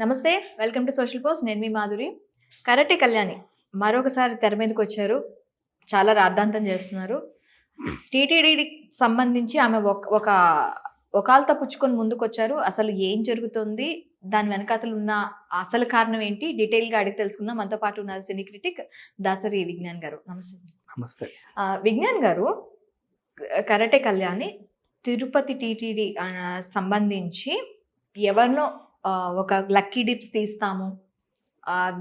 నమస్తే, welcome to social post. నేను మీ Madhuri. Karate Kalyani మరొకసారి తెర మీదకి వచ్చారు. చాలా రాద్ధాంతం చేస్తున్నారు. టీటీడీకి సంబంధించి ఆమె ఒక ఒకాల్త పుచ్చుకొని ముందుకొచ్చారు. అసలు ఏం జరుగుతుంది, దాని వెనకాతలు ఉన్న అసలు కారణం ఏంటి, డీటెయిల్గా అడిగి తెలుసుకుందాం. మనతో పాటు ఉన్నారు సినీ క్రిటిక్ దాసరి విజ్ఞాన్ గారు. నమస్తే. నమస్తే. విజ్ఞాన్ గారు, కరాటే కళ్యాణి తిరుపతి టీటీడీ సంబంధించి ఎవరినో ఒక లక్కీ డిప్స్ తీస్తాము,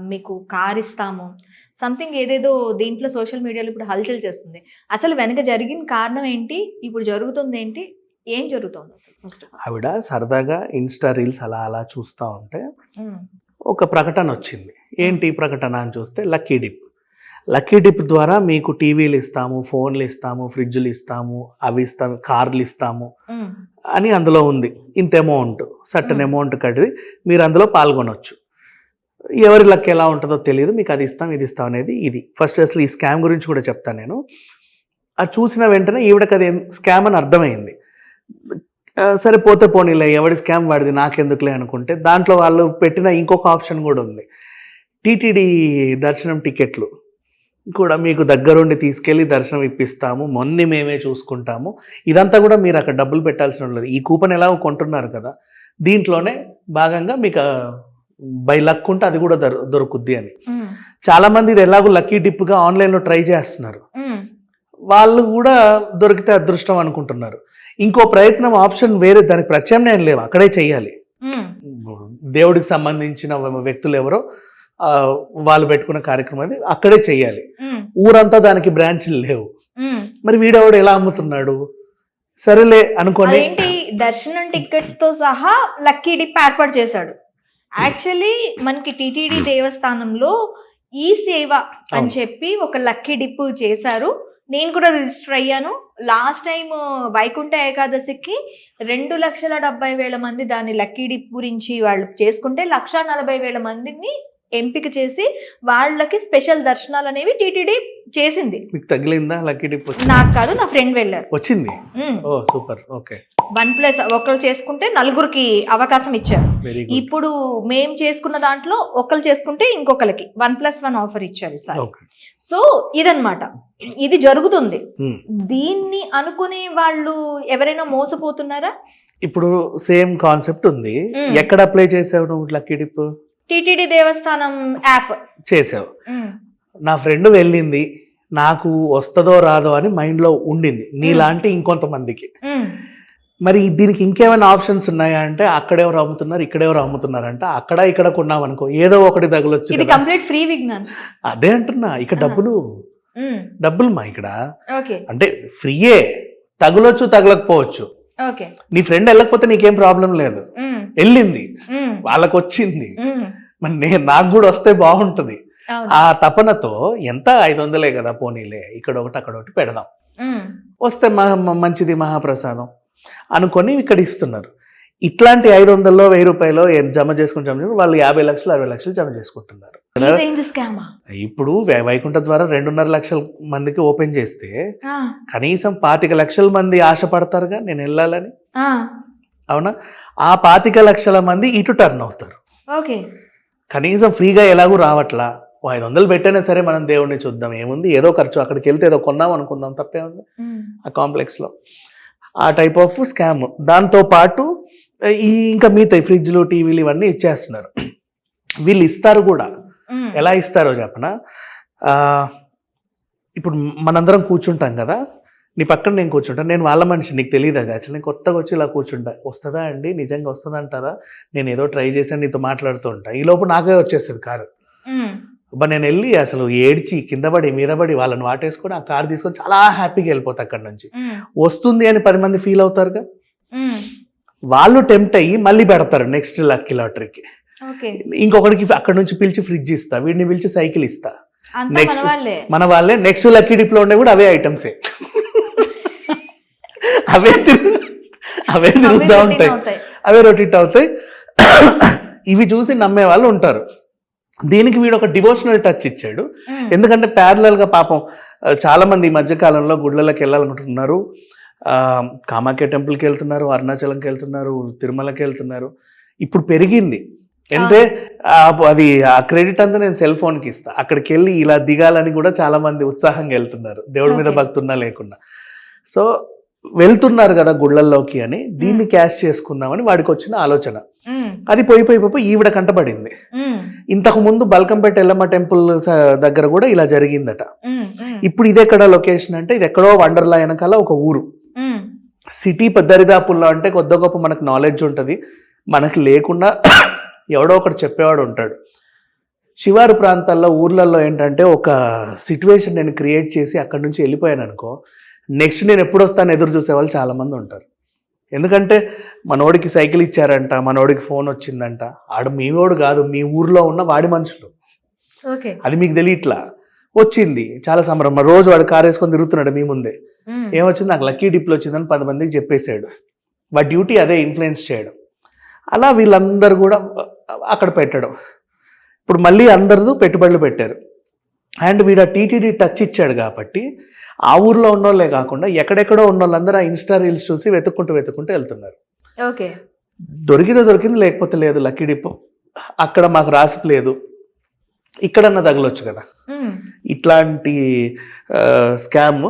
మీకు కార్ ఇస్తాము, సంథింగ్ ఏదేదో దీంట్లో సోషల్ మీడియాలో ఇప్పుడు హల్చల్ చేస్తుంది. అసలు వెనక జరిగిన కారణం ఏంటి, ఇప్పుడు జరుగుతుంది ఏంటి, ఏం జరుగుతుంది అసలు? ఫస్ట్ ఆవిడ సరదాగా ఇన్స్టా రీల్స్ అలా అలా చూస్తూ ఉంటే ఒక ప్రకటన వచ్చింది. ఏంటి ప్రకటన అని చూస్తే లక్కీ డిప్. లక్కీ డిప్ ద్వారా మీకు టీవీలు ఇస్తాము, ఫోన్లు ఇస్తాము, ఫ్రిడ్జ్లు ఇస్తాము, అవి ఇస్తాము, కార్లు ఇస్తాము అని అందులో ఉంది. ఇంత అమౌంట్, సర్టన్ అమౌంట్ కట్టి మీరు అందులో పాల్గొనవచ్చు. ఎవరి లక్ ఎలా ఉంటుందో తెలియదు, మీకు అది ఇస్తాం ఇది ఇస్తాం అనేది. ఇది ఫస్ట్ అసలు ఈ స్కామ్ గురించి కూడా చెప్తాను నేను. అది చూసిన వెంటనే ఈవిడకి అది స్కామ్ అని అర్థమైంది. సరే పోతే పోనీలే, ఎవడి స్కామ్ వాడిది నాకెందుకులే అనుకుంటే దాంట్లో వాళ్ళు పెట్టిన ఇంకొక ఆప్షన్ కూడా ఉంది. టీటీడీ దర్శనం టికెట్లు కూడా మీకు దగ్గరుండి తీసుకెళ్ళి దర్శనం ఇప్పిస్తాము, మొన్న మేమే చూసుకుంటాము. ఇదంతా కూడా మీరు అక్కడ డబ్బులు పెట్టాల్సిన లేదు. ఈ కూపన్ ఎలా కొంటున్నారు కదా, దీంట్లోనే భాగంగా మీకు బై లక్ ఉంటే అది కూడా దొరుకుద్ది అని. చాలా మంది ఇది ఎలాగో లక్కీ డిప్గా ఆన్లైన్లో ట్రై చేస్తున్నారు. వాళ్ళు కూడా దొరికితే అదృష్టం అనుకుంటున్నారు. ఇంకో ప్రయత్నం ఆప్షన్ వేరే, దానికి ప్రత్యామ్నాయం లేవు, అక్కడే చెయ్యాలి. దేవుడికి సంబంధించిన వ్యక్తులు ఎవరో వాళ్ళు పెట్టుకున్న కార్యక్రమం అది అక్కడే చెయ్యాలి. ఊరంతా దానికి బ్రాంచ్లు లేవు. మరి వీడెవడు ఎలా అమ్ముతున్నాడు? సరేలే అనుకోండి. ఏంటి దర్శనం టికెట్స్ తో సహా లక్కీ డిప్ ఏర్పాటు చేశాడు. యాక్చువల్లీ మనకి టీటీడీ దేవస్థానంలో ఈ సేవ అని చెప్పి ఒక లక్కీ డిప్ చేశారు. నేను కూడా రిజిస్టర్ అయ్యాను. లాస్ట్ టైం వైకుంఠ ఏకాదశికి 2,70,000 మంది దాని లక్కీ డిప్ గురించి వాళ్ళు చేసుకుంటే 1,40,000 మందిని ఎంపిక చేసి వాళ్ళకి స్పెషల్ దర్శనాలు అనేవి టీటీడీ చేసింది. మీకు తగిలిందా లక్కీ డిప్? నాకు కాదు, నా ఫ్రెండ్ వెళ్ళారు. వచ్చింది. ఓ సూపర్. ఓకే. 1+ ఒకరు చేసుకుంటే 4కి అవకాశం ఇచ్చారు. ఇప్పుడు మేము చేసుకున్న దాంట్లో ఒకరు చేసుకుంటే ఇంకొకరికి 1+1 ఆఫర్ ఇచ్చారు సార్. సో ఇదన్నమాట, ఇది జరుగుతుంది. దీన్ని అనుకునే వాళ్ళు ఎవరైనా మోసపోతున్నారా? ఇప్పుడు సేమ్ కాన్సెప్ట్ ఉంది. ఎక్కడ అప్లై చేసావు నువ్వు లక్కీ డిప్? టీటీడీ దేవస్థానం యాప్ చేసావు. నా ఫ్రెండ్ వెళ్ళింది, నాకు వస్తుందో రాదో అని మైండ్లో ఉండింది, నీలాంటి ఇంకొంతమందికి. మరి దీనికి ఇంకేమైనా ఆప్షన్స్ ఉన్నాయా అంటే అక్కడెవరు అమ్ముతున్నారు, ఇక్కడెవరు అమ్ముతున్నారు అంటే అక్కడ ఇక్కడ కొన్నాం అనుకో, ఏదో ఒకటి తగలొచ్చు. ఇది కంప్లీట్ ఫ్రీ విజ్ఞాన్. అదే అంటున్నా, ఇక్కడ డబ్బులు మా ఇక్కడ అంటే ఫ్రీయే, తగులొచ్చు తగలకపోవచ్చు. నీ ఫ్రెండ్ వెళ్ళకపోతే నీకేం ప్రాబ్లం లేదు, వెళ్ళింది వాళ్ళకి వచ్చింది, మరి నాకు కూడా వస్తే బాగుంటుంది. ఆ తపనతో ఎంత 500 కదా పోనీలే, ఇక్కడ ఒకటి అక్కడ ఒకటి పెడదాం, వస్తే మంచిది మహాప్రసాదం అనుకొని ఇక్కడ ఇస్తున్నారు. ఇట్లాంటి 500లో 1000 రూపాయలు జమ చేసుకుని వాళ్ళు 50 లక్షలు 60 లక్షలు జమ చేసుకుంటున్నారు. ఇప్పుడు వైకుంఠ ద్వారా 2.5 లక్షల మందికి ఓపెన్ చేస్తే కనీసం 25 లక్షల మంది ఆశపడతారుగా నేను వెళ్ళాలని. అవునా? ఆ 25 లక్షల మంది ఇటు టర్న్ అవుతారు. కనీసం ఫ్రీగా ఎలాగూ రావట్లా, 500 పెట్టైనా సరే మనం దేవుడిని చూద్దాం, ఏముంది ఏదో ఖర్చు, అక్కడికి వెళ్తే ఏదో కొన్నాం అనుకుందాం, తప్పే ఉంది ఆ కాంప్లెక్స్లో. ఆ టైప్ ఆఫ్ స్కామ్. దాంతోపాటు ఇంకా మిగతా ఫ్రిడ్జ్లు టీవీలు ఇవన్నీ ఇచ్చేస్తున్నారు. వీళ్ళు ఇస్తారు కూడా. ఎలా ఇస్తారో చెప్పనా? ఇప్పుడు మనందరం కూర్చుంటాం కదా, నీ పక్కన నేను కూర్చుంటాను, నేను వాళ్ళ మనిషి, నీకు తెలియదు అది. యాక్చువల్లీ నేను కొత్తగా వచ్చి ఇలా కూర్చుంటా, వస్తుందా అండి, నిజంగా వస్తుందా అంటారా, నేను ఏదో ట్రై చేశాను నీతో మాట్లాడుతూ ఉంటా, ఈ లోపు నాకే వచ్చేస్తుంది కారు. నేను వెళ్ళి అసలు ఏడ్చి కింద పడి మీద పడి వాళ్ళని వాటేసుకొని ఆ కారు తీసుకొని చాలా హ్యాపీగా వెళ్ళిపోతా అక్కడి నుంచి. వస్తుంది అని 10 మంది ఫీల్ అవుతారుగా, వాళ్ళు టెంప్ట్ అయ్యి మళ్ళీ పెడతారు నెక్స్ట్ లక్కీ లాటరీకి. ఇంకొకటికి అక్కడ నుంచి పిలిచి ఫ్రిడ్జ్ ఇస్తా, వీడిని పిలిచి సైకిల్ ఇస్తా, నెక్స్ట్ మన వాళ్ళే నెక్స్ట్ లక్కీ డిప్ లో ఉండే కూడా అవే ఐటమ్సే, అవే తిరుగుతూ ఉంటాయి, అవే రొటీట్ అవుతాయి. ఇవి చూసి నమ్మే వాళ్ళు ఉంటారు. దీనికి వీడు ఒక డివోషనల్ టచ్ ఇచ్చాడు. ఎందుకంటే ప్యారలల్ గా పాపం చాలా మంది ఈ మధ్యకాలంలో గుళ్ళకి వెళ్ళాలనుకుంటున్నారు, కామాఖ్య టెంపుల్కి వెళ్తున్నారు, అరుణాచలంకి వెళ్తున్నారు, తిరుమలకి వెళ్తున్నారు. ఇప్పుడు పెరిగింది అంటే అది ఆ క్రెడిట్ అంతా నేను సెల్ ఫోన్కి ఇస్తా. అక్కడికి వెళ్ళి ఇలా దిగాలని కూడా చాలా మంది ఉత్సాహంగా వెళ్తున్నారు, దేవుడి మీద Okay. భక్తి ఉన్నా లేకున్నా. సో వెళ్తున్నారు కదా గుళ్ళల్లోకి అని దీన్ని క్యాష్ చేసుకుందామని వాడికి వచ్చిన ఆలోచన. అది పోయి ఈవిడ కంటపడింది. ఇంతకు ముందు బల్కంపేట ఎల్లమ్మ టెంపుల్ దగ్గర కూడా ఇలా జరిగిందట. ఇప్పుడు ఇది ఎక్కడ లొకేషన్ అంటే ఇది ఎక్కడో వండర్లా వెనకాల ఒక ఊరు. సిటీ దరిదాపుల్లో అంటే కొద్ది గొప్ప మనకు నాలెడ్జ్ ఉంటుంది, మనకి లేకుండా ఎవడో ఒకటి చెప్పేవాడు ఉంటాడు. శివారు ప్రాంతాల్లో ఊర్లలో ఏంటంటే ఒక సిచ్యువేషన్ నేను క్రియేట్ చేసి అక్కడి నుంచి వెళ్ళిపోయాను అనుకో, నెక్స్ట్ నేను ఎప్పుడు వస్తాను ఎదురు చూసే వాళ్ళు చాలామంది ఉంటారు. ఎందుకంటే మనోడికి సైకిల్ ఇచ్చారంట, మనోడికి ఫోన్ వచ్చిందంట, ఆడు మీ వాడు కాదు, మీ ఊర్లో ఉన్న వాడి మనుషులు, అది మీకు తెలియట్లా. వచ్చింది చాలా సంబరం, రోజు వాడు కారు వేసుకొని తిరుగుతున్నాడు మీ ముందే. ఏమొచ్చింది, నాకు లక్కీ డిప్లో వచ్చిందని 10 మందికి చెప్పేశాడు. వాడి డ్యూటీ అదే, ఇన్ఫ్లుయెన్స్ చేయడం. అలా వీళ్ళందరూ కూడా అక్కడ పెట్టడం. ఇప్పుడు మళ్ళీ అందరూ పెట్టుబడులు పెట్టారు. అండ్ వీడు టీటీడీ టచ్ ఇచ్చాడు కాబట్టి ఆ ఊర్లో ఉన్న వాళ్ళే కాకుండా ఎక్కడెక్కడో ఉన్న వాళ్ళందరూ ఆ ఇన్స్టా రీల్స్ చూసి వెతుక్కుంటూ వెళ్తున్నారు. దొరికింది లేకపోతే లేదు లక్కీ డిప్. అక్కడ మాకు రాసిలేదు, ఇక్కడన్నా తగలొచ్చు కదా. ఇట్లాంటి స్కామ్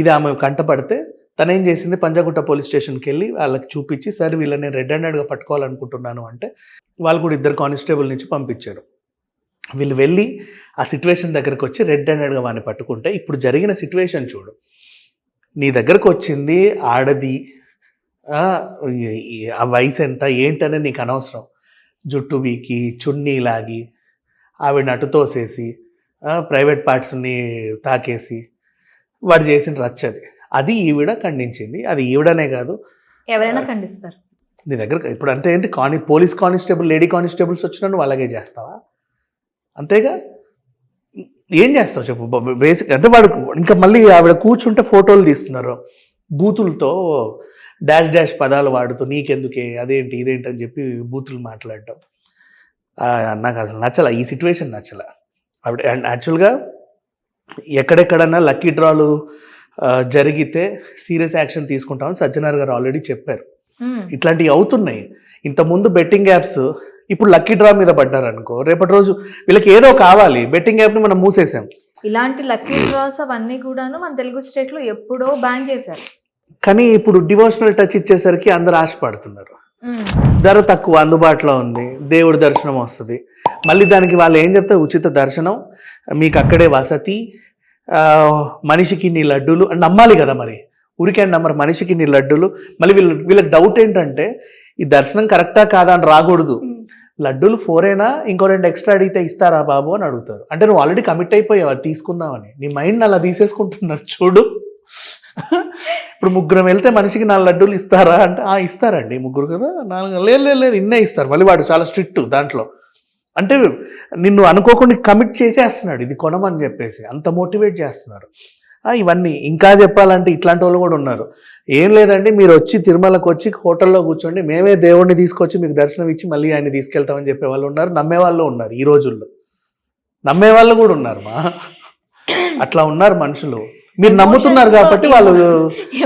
ఇది ఆమె కంటపడితే తనేం చేసింది, పంజాగుట్ట పోలీస్ స్టేషన్కి వెళ్ళి వాళ్ళకి చూపించి, సార్ వీళ్ళని నేను రెడ్ హ్యాండెడ్గా పట్టుకోవాలనుకుంటున్నాను అంటే వాళ్ళు కూడా 2 కానిస్టేబుల్ నుంచి పంపించారు. వీళ్ళు వెళ్ళి ఆ సిచ్యువేషన్ దగ్గరకు వచ్చి రెడ్ హ్యాండెడ్గా వాడిని పట్టుకుంటే, ఇప్పుడు జరిగిన సిచ్యువేషన్ చూడు, నీ దగ్గరకు వచ్చింది ఆడది, ఆ వయసు ఎంత ఏంటనే నీకు అనవసరం, జుట్టు బీకి చున్నీ లాగి ఆవిడ అటు తోసేసి ప్రైవేట్ పార్ట్స్ని తాకేసి వాడు చేసిన రచ్చది. అది ఈవిడ ఖండించింది. అది ఈవిడనే కాదు, ఎవరైనా ఖండిస్తారు. నీ దగ్గర ఇప్పుడు అంటే ఏంటి, పోలీస్ కానిస్టేబుల్ లేడీ కానిస్టేబుల్స్ వచ్చినా నువ్వు అలాగే చేస్తావా? అంతేగా, ఏం చేస్తావు చెప్పు. బేసిక్ అంటే వాడు ఇంకా మళ్ళీ ఆవిడ కూర్చుంటే ఫోటోలు తీస్తున్నారు బూతులతో, డాష్ పదాలు వాడుతూ, నీకెందుకే అదేంటి ఇదేంటి అని చెప్పి బూతులు మాట్లాడటం. నాకు అసలు నచ్చల, ఈ సిచ్యువేషన్ నచ్చల. ఆవిడ యాక్చువల్గా ఎక్కడెక్కడన్నా లక్కీ డ్రాలు జరిగితే సీరియస్ యాక్షన్ తీసుకుంటామని సజ్జనార్ గారు ఆల్రెడీ చెప్పారు. ఇట్లాంటివి అవుతున్నాయి. ఇంతకుముందు బెట్టింగ్ యాప్స్, ఇప్పుడు లక్కీ డ్రా మీద పడ్డారు అనుకో, రేపటి రోజు వీళ్ళకి ఏదో కావాలి, బెట్టింగ్ యాప్ని మనం మూసేసాం. ఇలాంటి లక్కీ డ్రాస్ అవన్నీ కూడాను మన తెలుగు స్టేట్లో ఎప్పుడో బ్యాన్ చేశారు. కానీ ఇప్పుడు డివోషనల్ టచ్ ఇచ్చేసరికి అందరు ఆశపడుతున్నారు. ధర తక్కువ, అందుబాటులో ఉంది, దేవుడి దర్శనం వస్తుంది. మళ్ళీ దానికి వాళ్ళు ఏం చెప్తారు, ఉచిత దర్శనం, మీకు అక్కడే వసతి, మనిషికి నీ లడ్డూలు అని నమ్మాలి కదా. మరి ఊరికే నమ్మరు, మనిషికి నీ లడ్డూలు. మళ్ళీ వీళ్ళకి డౌట్ ఏంటంటే ఈ దర్శనం కరెక్టా కాదా అని రాకూడదు. లడ్డూలు 4 ఇంకో 2 ఎక్స్ట్రా అడిగితే ఇస్తారా బాబు అని అడుగుతారు. అంటే నువ్వు ఆల్రెడీ కమిట్ అయిపోయావు అది తీసుకుందామని, నీ మైండ్ అలా తీసేసుకుంటున్నారు చూడు. ఇప్పుడు 3 వెళ్తే మనిషికి 4 లడ్డూలు ఇస్తారా అంటే ఇస్తారండి, 3 కదా 4, లేదు ఇన్నే ఇస్తారు. మళ్ళీ వాడు చాలా స్ట్రిక్ట్ దాంట్లో. అంటే నిన్ను అనుకోకుండా కమిట్ చేసేస్తున్నాడు ఇది కొనమని చెప్పేసి, అంత మోటివేట్ చేస్తున్నారు. ఇవన్నీ ఇంకా చెప్పాలంటే ఇట్లాంటి వాళ్ళు కూడా ఉన్నారు. ఏం లేదండి, మీరు వచ్చి తిరుమలకు వచ్చి హోటల్లో కూర్చోండి, మేమే దేవుడిని తీసుకొచ్చి మీకు దర్శనం ఇచ్చి మళ్ళీ ఆయన్ని తీసుకెళ్తామని చెప్పే వాళ్ళు ఉన్నారు, నమ్మేవాళ్ళు ఉన్నారు. ఈ రోజుల్లో నమ్మేవాళ్ళు కూడా ఉన్నారు. అట్లా ఉన్నారు మనుషులు. మీరు నమ్ముతున్నారు కాబట్టి వాళ్ళు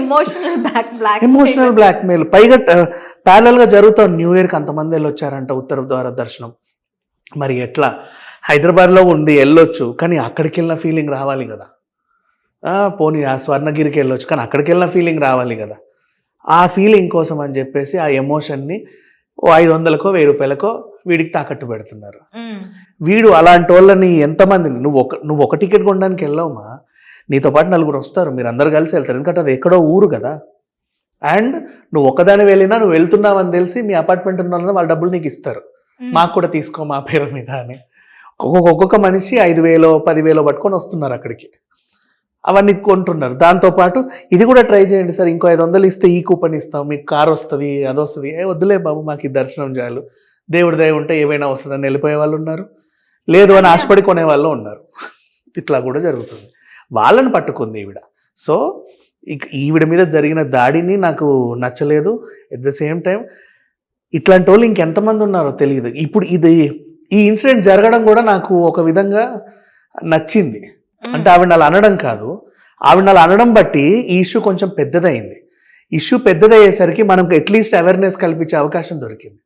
ఎమోషనల్ బ్లాక్మెయిల్. పైగా ప్యారలల్గా జరుగుతుంది. న్యూ ఇయర్కి అంతమంది వెళ్ళొచ్చారంట ఉత్తర ద్వార దర్శనం. మరి ఎట్లా, హైదరాబాద్లో ఉంది వెళ్ళొచ్చు, కానీ అక్కడికి వెళ్ళిన ఫీలింగ్ రావాలి కదా. పోనీ ఆ స్వర్ణగిరికి వెళ్ళొచ్చు, కానీ అక్కడికి వెళ్ళిన ఫీలింగ్ రావాలి కదా. ఆ ఫీలింగ్ కోసం అని చెప్పేసి ఆ ఎమోషన్ని 500కో 1000 రూపాయలకో వీడికి తాకట్టు పెడుతున్నారు. వీడు అలాంటి వాళ్ళని ఎంతమంది, నువ్వు ఒక టికెట్ కొనడానికి వెళ్ళావుమా, నీతో పాటు 4 వస్తారు, మీరు అందరు కలిసి వెళ్తారు. ఎందుకంటే అది ఎక్కడో ఊరు కదా. అండ్ నువ్వు ఒక్కదాని వెళ్ళినా నువ్వు వెళ్తున్నావని తెలిసి మీ అపార్ట్మెంట్ ఉన్న వాళ్ళ డబ్బులు నీకు ఇస్తారు, మాకు కూడా తీసుకో మా పేరు మీద అని. ఒక్కొక్క మనిషి 5000 10,000 పట్టుకొని వస్తున్నారు అక్కడికి, అవన్నీ కొంటున్నారు. దాంతోపాటు ఇది కూడా ట్రై చేయండి సార్, ఇంకో 500 ఇస్తే ఈ కూపన్ ఇస్తాం, మీకు కార్ వస్తుంది, అది వస్తుంది. వద్దులే బాబు, మాకు ఈ దర్శనం చాలు, దేవుడి దయ ఉంటే ఏమైనా వస్తుందని వెళ్ళిపోయే వాళ్ళు ఉన్నారు, లేదు అని ఆశపడి కొనే వాళ్ళు ఉన్నారు. ఇట్లా కూడా జరుగుతుంది. వాళ్ళని పట్టుకుంది ఈవిడ. సో ఈవిడ మీద జరిగిన దాడిని నాకు నచ్చలేదు. ఎట్ ద సేమ్ టైం ఇట్లాంటి వాళ్ళు ఇంకెంతమంది ఉన్నారో తెలియదు. ఇప్పుడు ఈ ఇన్సిడెంట్ జరగడం కూడా నాకు ఒక విధంగా నచ్చింది. అంటే ఆవిడ అలా అనడం కాదు, ఆవిడ అలా అనడం బట్టి ఈ ఇష్యూ కొంచెం పెద్దదైంది. ఇష్యూ పెద్దదయ్యేసరికి మనకు అట్లీస్ట్ అవేర్నెస్ కల్పించే అవకాశం దొరికింది.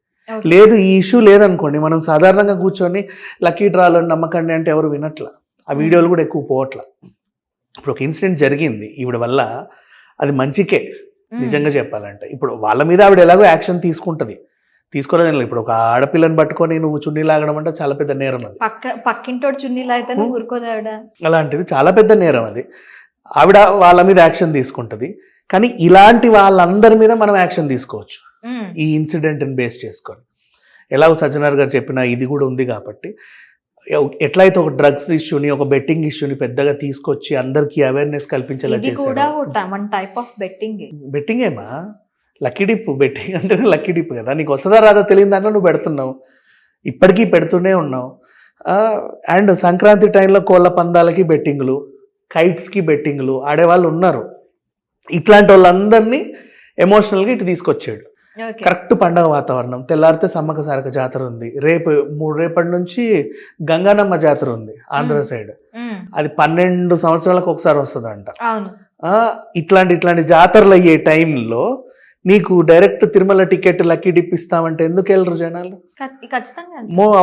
లేదు ఈ ఇష్యూ లేదనుకోండి, మనం సాధారణంగా కూర్చొని లక్కీ డ్రాలో నమ్మకండి అంటే ఎవరు వినట్లా, ఆ వీడియోలు కూడా ఎక్కువ పోవట్లా. ఇప్పుడు ఒక ఇన్సిడెంట్ జరిగింది ఈవిడ వల్ల, అది మంచికే నిజంగా చెప్పాలంటే. ఇప్పుడు వాళ్ళ మీద ఆవిడ ఎలాగో యాక్షన్ తీసుకోలేదు. ఇప్పుడు ఒక ఆడపిల్లని పట్టుకొని నువ్వు చున్నీ లాగడం అంటే చాలా పెద్ద నేరం అది. పక్కింటోడు చున్నీలు అయితే ఊరుకోదు ఆవిడ. అలాంటిది చాలా పెద్ద నేరం అది. ఆవిడ వాళ్ళ మీద యాక్షన్ తీసుకుంటది, కానీ ఇలాంటి వాళ్ళందరి మీద మనం యాక్షన్ తీసుకోవచ్చు ఈ ఇన్సిడెంట్ని బేస్ చేసుకొని. ఎలాగో సజ్జనార్ గారు చెప్పిన ఇది కూడా ఉంది కాబట్టి, ఎట్లయితే ఒక డ్రగ్స్ ఇష్యూని, ఒక బెట్టింగ్ ఇష్యూని పెద్దగా తీసుకొచ్చి అందరికీ అవేర్నెస్ కల్పించేలా చేశారు. బెట్టింగ్ ఏమా, లక్కీ డిప్. బెట్టింగ్ అంటే లక్కీ డిప్ కదా, నీకు వస్తుందా రాదా తెలియని దాంట్లో నువ్వు పెడుతున్నావు, ఇప్పటికీ పెడుతూనే ఉన్నావు. అండ్ సంక్రాంతి టైంలో కోళ్ళ పందాలకి బెట్టింగ్లు, కైట్స్కి బెట్టింగ్లు ఆడేవాళ్ళు ఉన్నారు. ఇట్లాంటి వాళ్ళందరినీ ఎమోషనల్గా ఇటు తీసుకొచ్చాడు. కరెక్ట్ పండగ వాతావరణం, తెల్లారితే సమ్మక సారక జాతర ఉంది, రేపటి నుంచి గంగానమ్మ జాతర ఉంది ఆంధ్ర సైడ్. అది 12 సంవత్సరాలకు ఒకసారి వస్తుందంట. ఇట్లాంటి జాతరలు అయ్యే టైంలో నీకు direct Tirumala ticket lucky dip ఇస్తామంటే ఎందుకు వెళ్ళరు జనాలు?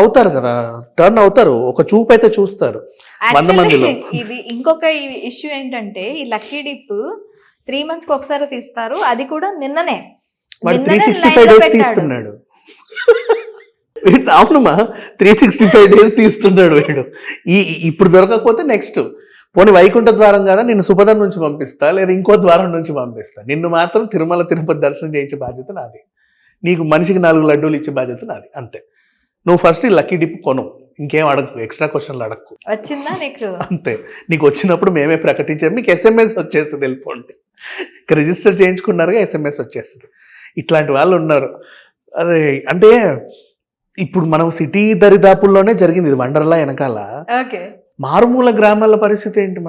అవుతారు కదా, టర్న్ అవుతారు, ఒక చూపు అయితే చూస్తారు 100 మందిలో. ఇది ఇంకొక ఇష్యూ ఏంటంటే, ఈ లక్కీ డిప్ 3 months ఒకసారి తీస్తారు, అది కూడా నిన్ననే 365 days తీస్తున్నాడు. అవునమ్మా, 365 days తీస్తున్నాడు వీడు. ఇప్పుడు దొరకకపోతే నెక్స్ట్ పోనీ వైకుంఠ ద్వారం కదా, నిన్ను సుపదం నుంచి పంపిస్తా, లేదా ఇంకో ద్వారం నుంచి పంపిస్తా, నిన్ను మాత్రం తిరుమల తిరుపతి దర్శనం చేయించే బాధ్యత నాది, నీకు మనిషికి 4 లడ్డూలు ఇచ్చే బాధ్యత నాది, అంతే. నువ్వు ఫస్ట్ లక్కీ డిప్ కొను, ఇంకేం అడగకు, ఎక్స్ట్రా క్వశ్చన్లు అడగకు. వచ్చిందా నీకు? అంతే, నీకు వచ్చినప్పుడు మేమే ప్రకటించాము, మీకు SMS వచ్చేస్తుంది, వెళ్ళిపోండి. రిజిస్టర్ చేయించుకున్నారుగా, SMS వచ్చేస్తుంది. ఇట్లాంటి వాళ్ళు ఉన్నారు. అరే అంటే ఇప్పుడు మనం సిటీ దరిదాపుల్లోనే జరిగింది ఇది, వండర్లా వెనకాల. మారుమూల గ్రామాల పరిస్థితి ఏంటి?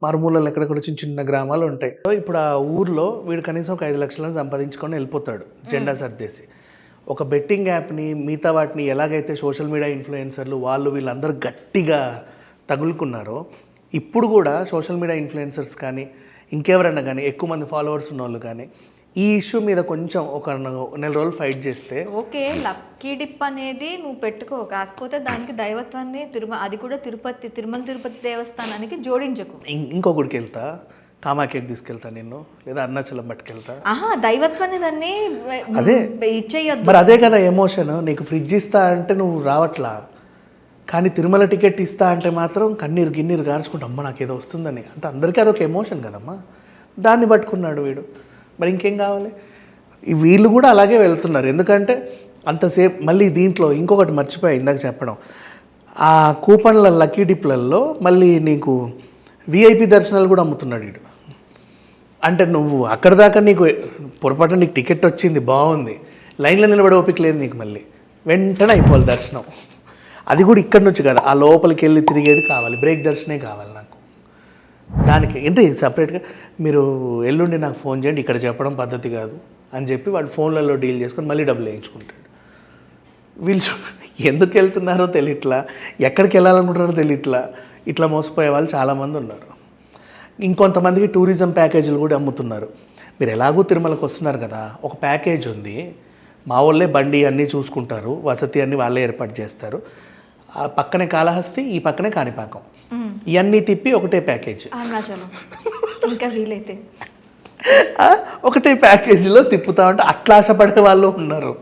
మారుమూలలో ఎక్కడెక్కడ చిన్న గ్రామాలు ఉంటాయి. ఇప్పుడు ఆ ఊర్లో వీడు కనీసం ఒక 5 లక్షలను సంపాదించుకొని వెళ్ళిపోతాడు జెండా సర్దేసి. ఒక బెట్టింగ్ యాప్ని, మిగతా వాటిని ఎలాగైతే సోషల్ మీడియా ఇన్ఫ్లుయెన్సర్లు వీళ్ళందరూ గట్టిగా తగులుకున్నారో, ఇప్పుడు కూడా సోషల్ మీడియా ఇన్ఫ్లుయెన్సర్స్ కానీ ఇంకెవరైనా కానీ ఎక్కువ మంది ఫాలోవర్స్ ఉన్న వాళ్ళు కానీ ఈ ఇష్యూ మీద కొంచెం ఒక నెల రోజులు ఫైట్ చేస్తే ఓకే. లక్కీ డిప్ అనేది నువ్వు పెట్టుకో, కాకపోతే దానికి దైవత్వాన్ని అది కూడా తిరుమల తిరుపతి దేవస్థానానికి జోడించకు. ఇంకో గుడికి వెళ్తా, కామాఖ్యకి తీసుకెళ్తా నిన్ను, లేదా అరుణాచలం పట్టుకెళ్తా. దైవత్వాన్ని దాన్ని అదే ఇచ్చేయొద్దు. మరి అదే కదా ఎమోషన్. నీకు ఫ్రిడ్జ్ ఇస్తా అంటే నువ్వు రావట్లా, కానీ తిరుమల టికెట్ ఇస్తా అంటే మాత్రం గిన్నీరు గార్చుకుంటా, అమ్మ నాకేదో వస్తుందని. అంటే అందరికీ అదొక ఎమోషన్ కదమ్మా, దాన్ని పట్టుకున్నాడు వీడు. మరి ఇంకేం కావాలి? వీళ్ళు కూడా అలాగే వెళ్తున్నారు. ఎందుకంటే అంతసేపు మళ్ళీ దీంట్లో ఇంకొకటి మర్చిపోయా ఇందాక చెప్పడం, ఆ కూపన్ల లక్కీ డిప్లలో మళ్ళీ నీకు VIP దర్శనాలు కూడా అమ్ముతున్నాడు వీడు. అంటే నువ్వు అక్కడ దాకా నీకు పొరపాటున నీకు టికెట్ వచ్చింది, బాగుంది, లైన్లో నిలబడే ఓపిక లేదు నీకు, మళ్ళీ వెంటనే అయిపోవాలి దర్శనం. అది కూడా ఇక్కడ నుంచి కదా, ఆ లోపలికి వెళ్ళి తిరిగేది కావాలి, బ్రేక్ దర్శనే కావాలి నాకు. దానికి ఏంటి సపరేట్గా మీరు ఎల్లుండి నాకు ఫోన్ చేయండి, ఇక్కడ చెప్పడం పద్ధతి కాదు అని చెప్పి వాడు ఫోన్లలో డీల్ చేసుకొని మళ్ళీ డబ్బులు వేయించుకుంటాడు. వీళ్ళు ఎందుకు వెళ్తున్నారో తెలియట్లా, ఎక్కడికి వెళ్ళాలనుకుంటారో తెలియట్లా, ఇట్లా మోసపోయే వాళ్ళు చాలామంది ఉన్నారు. ఇంకొంతమందికి టూరిజం ప్యాకేజీలు కూడా అమ్ముతున్నారు. మీరు ఎలాగూ తిరుమలకు వస్తున్నారు కదా, ఒక ప్యాకేజ్ ఉంది, మా వాళ్ళే బండి అన్నీ చూసుకుంటారు, వసతి అన్నీ వాళ్ళే ఏర్పాటు చేస్తారు, ఆ పక్కనే కాళహస్తి, ఈ పక్కనే కాణిపాకం, ఇవన్నీ తిప్పి ఒకటే ప్యాకేజ్, ఇంకా వీలైతే ఒకటే ప్యాకేజీలో తిప్పుతామంటే అట్లా ఆశపడే వాళ్ళు ఉన్నారు.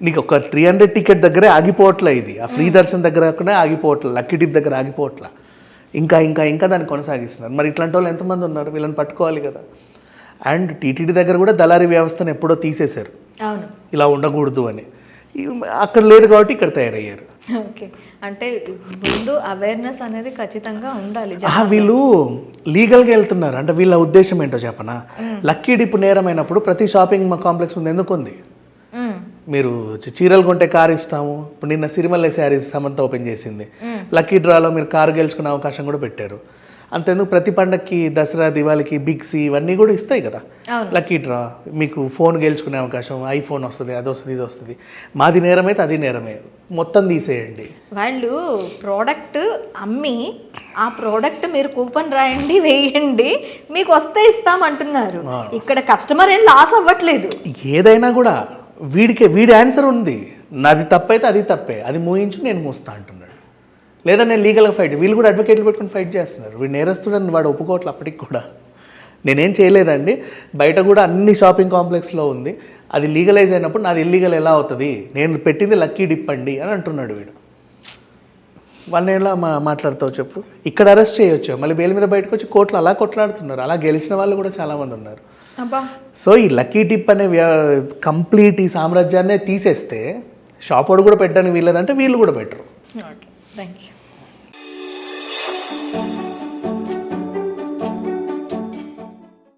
నీకు ఒక 300 టికెట్ దగ్గరే ఆగిపోవట్లే, ఇది ఆ ఫ్రీ దర్శనం దగ్గర ఆగిపోవట్లే, లక్కీ డిప్ దగ్గర ఆగిపోవట్లే, ఇంకా దాన్ని కొనసాగిస్తున్నారు. మరి ఇట్లాంటి వాళ్ళు ఎంతమంది ఉన్నారు? వీళ్ళని పట్టుకోవాలి కదా. అండ్ టీటీడీ దగ్గర కూడా దళారీ వ్యవస్థను ఎప్పుడో తీసేశారు, ఇలా ఉండకూడదు అని. అక్కడ లేదు కాబట్టి ఇక్కడ తయారయ్యారు. ఓకే, అంటే ముందు అవేర్నెస్ అనేది ఖచ్చితంగా ఉండాలి. వీళ్ళు లీగల్గా వెళ్తున్నారు అంటే వీళ్ళ ఉద్దేశం ఏంటో చెప్పనా? లక్కీ డిప్ నేరమైనప్పుడు ప్రతి షాపింగ్ కాంప్లెక్స్ ముందు ఎందుకు ఉంది? మీరు చీరలు కొంటే కారు ఇస్తాము, ఇప్పుడు నిన్న సిరిమల్లె శారీస్ సమంత ఓపెన్ చేసింది, లక్కీ డ్రాలో మీరు కారు గెలుచుకునే అవకాశం కూడా పెట్టారు. అంతేందుకు ప్రతి పండగకి, దసరా, దివాళీకి బిగ్సీ ఇవన్నీ కూడా ఇస్తాయి కదా లక్కీ డ్రా, మీకు ఫోన్ గెలుచుకునే అవకాశం, ఐఫోన్ వస్తుంది, అది వస్తుంది, ఇది వస్తుంది. మాది నేరమైతే అది నేరమే, మొత్తం తీసేయండి. వాళ్ళు ప్రోడక్ట్ అమ్మి ఆ ప్రోడక్ట్ మీరు కూపన్ రాయండి, వేయండి, మీకు వస్తే ఇస్తామంటున్నారు. ఇక్కడ కస్టమర్ ఏం లాస్ అవ్వట్లేదు. ఏదైనా కూడా వీడి ఆన్సర్ ఉంది, నాది తప్పైతే అది తప్పే, అది మూయించు నేను మూస్తా అంటున్నాడు. లేదా నేను లీగల్గా ఫైట్, వీళ్ళు కూడా అడ్వకేట్లు పెట్టుకుని ఫైట్ చేస్తున్నారు. వీడు నేరస్తుడని వాడు ఒప్పుకోవట్లే అప్పటికి కూడా. నేనేం చేయలేదండి, బయట కూడా అన్ని షాపింగ్ కాంప్లెక్స్లో ఉంది, అది లీగలైజ్ అయినప్పుడు నాది ఇల్లీగల్ ఎలా అవుతుంది, నేను పెట్టింది లక్కీ డిప్ అండి అని అంటున్నాడు వీడు. వాళ్ళని ఎలా మాట్లాడతావు చెప్పు. ఇక్కడ అరెస్ట్ చేయొచ్చు, మళ్ళీ బెయిల్ మీద బయటకు వచ్చి కోర్టులో అలా కొట్లాడుతున్నారు. అలా గెలిచిన వాళ్ళు కూడా చాలామంది ఉన్నారు. అబ్బా సో ఈ లక్కీ డిప్ అనే కంప్లీట్ ఈ సామ్రాజ్యాన్నే తీసేస్తే షాప్ వాడు కూడా పెట్టడానికి వీళ్ళదంటే వీళ్ళు కూడా పెట్టరు. Okay thank you.